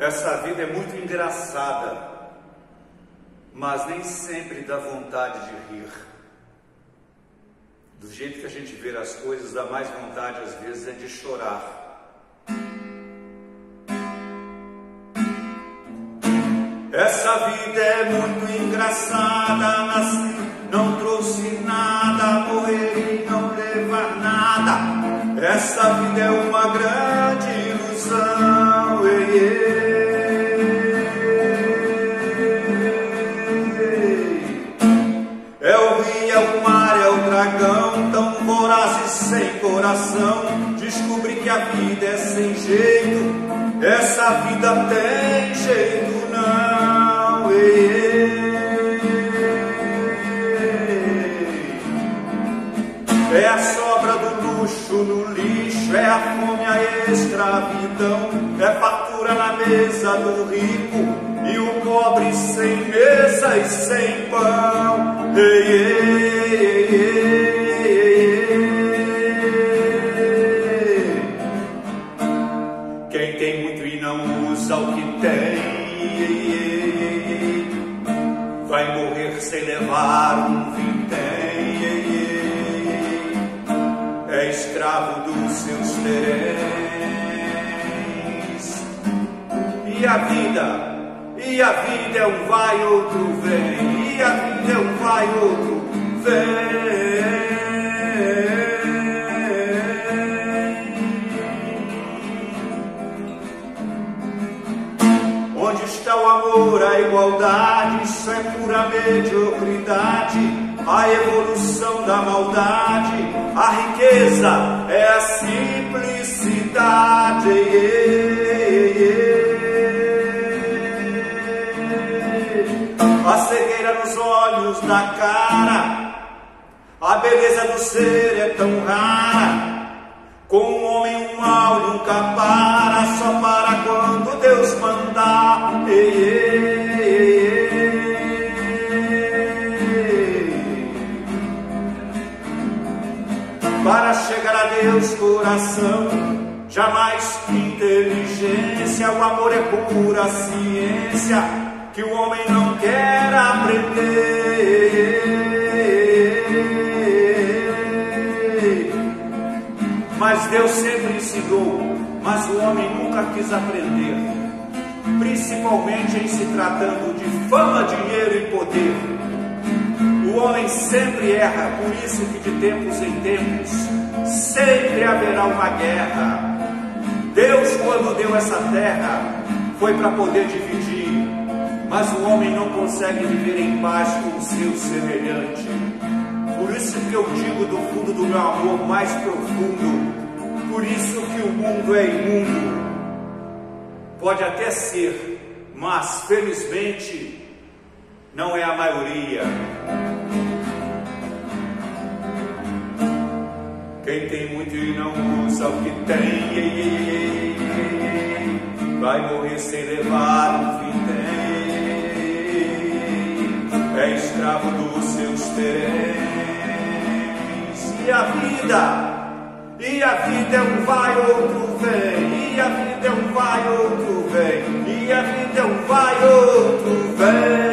Essa vida é muito engraçada, mas nem sempre dá vontade de rir. Do jeito que a gente vê as coisas, dá mais vontade às vezes é de chorar. Essa vida é muito engraçada, nasci, não trouxe nada, morrer e não levar nada. Essa vida é uma grande ilusão, ei, ei. É o rio, é o mar, é o dragão, tão voraz e sem coração. Descobri que a vida é sem jeito, essa vida tem jeito não, ei, ei. É a sobra do luxo no lixo, é a fome, a escravidão, é fartura na mesa do rico e o pobre sem mesa e sem pão, ei, ei, ei, ei. Quem tem muito e não usa o que tem, vai morrer sem levar um vintém, é escravo dos seus teréns. E a vida é um vai, outro vem, e a vida é um vai, outro vem. Onde está o amor, a igualdade? Isso é pura mediocridade, a evolução da maldade, a riqueza é a simplicidade, ei, ei, ei. A cegueira nos olhos, na cara, a beleza do ser é tão rara. Com um homem um mal nunca para, só para quando Deus mandar, ei, ei, ei. Para chegar a Deus, coração, jamais inteligência, o amor é pura ciência que o homem não quer aprender. Mas Deus sempre ensinou, mas o homem nunca quis aprender, principalmente em se tratando de fama, dinheiro e poder. O homem sempre erra, por isso que de tempos em tempos sempre haverá uma guerra. Deus, quando deu essa terra, foi para poder dividir, mas o homem não consegue viver em paz com o seu semelhante. Por isso que eu digo do fundo do meu amor mais profundo, por isso que o mundo é imundo. Pode até ser, mas felizmente não é a maioria. Quem tem muito e não usa o que tem, vai morrer sem levar um vintém. É escravo dos seus teréns. E a vida é um vai, outro vem. E a vida é um vai, outro vem. E a vida é um vai, outro vem.